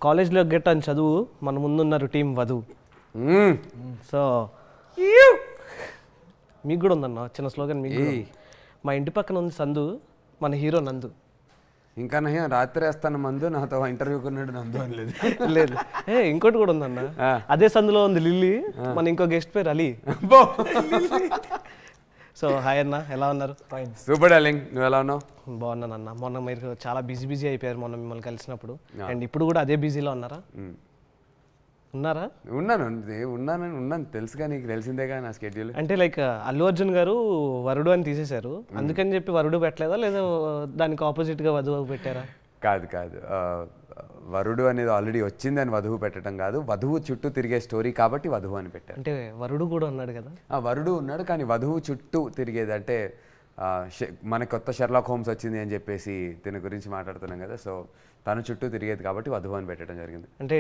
కాలేజ్లో గెట్ అని చదువు మన ముందున్నారు టీం వధువు. సో మీకు కూడా ఉందన్న చిన్న స్లోగన్. మీకు మా ఇంటి పక్కన ఉంది సందు, మన హీరో నందు. ఇంకా నయం రాత్రి వేస్తాను మందు, నాతో ఇంటర్వ్యూ కొన్నాడు నందు అని లేదు. లేదు, ఇంకోటి కూడా ఉందన్న. అదే సందులో ఉంది లిల్లీ, మన ఇంకో గెస్ట్ పేరు అలీ. సో హాయ్ అన్న, ఎలా ఉన్నారు? సూపర్ డార్లింగ్, నువ్వు ఎలా ఉన్నావు? బాగున్నానన్న. మొన్న మీరు చాలా బిజీ అయిపోయారు మొన్న మిమ్మల్ని కలిసినప్పుడు, అండ్ ఇప్పుడు కూడా అదే బిజీలో ఉన్నారా? ఉన్నాను తెలుసుగా, నీకు తెలిసిందేగా నా స్కెడ్యూల్. అంటే లైక్ అల్లు అర్జున్ గారు వరుడు అని తీసేశారు, అందుకని చెప్పి వరుడు పెట్టలేదా, లేదా దానికి ఆపోజిట్గా వధువు పెట్టారా? కాదు, వరుడు అనేది ఆల్రెడీ వచ్చింది అని వధువు పెట్టడం కాదు, వధువు చుట్టూ తిరిగే స్టోరీ కాబట్టి వధువు అని పెట్టారు. అంటే వరుడు కూడా ఉన్నాడు కదా? వరుడు ఉన్నాడు, కానీ వధువు చుట్టూ తిరిగేది. అంటే మన కొత్త షెర్లాక్ హోమ్స్ వచ్చింది అని చెప్పేసి దీని గురించి మాట్లాడుతున్నాం కదా, సో తన చుట్టూ తిరిగేది కాబట్టి వధువు అని పెట్టడం జరిగింది. అంటే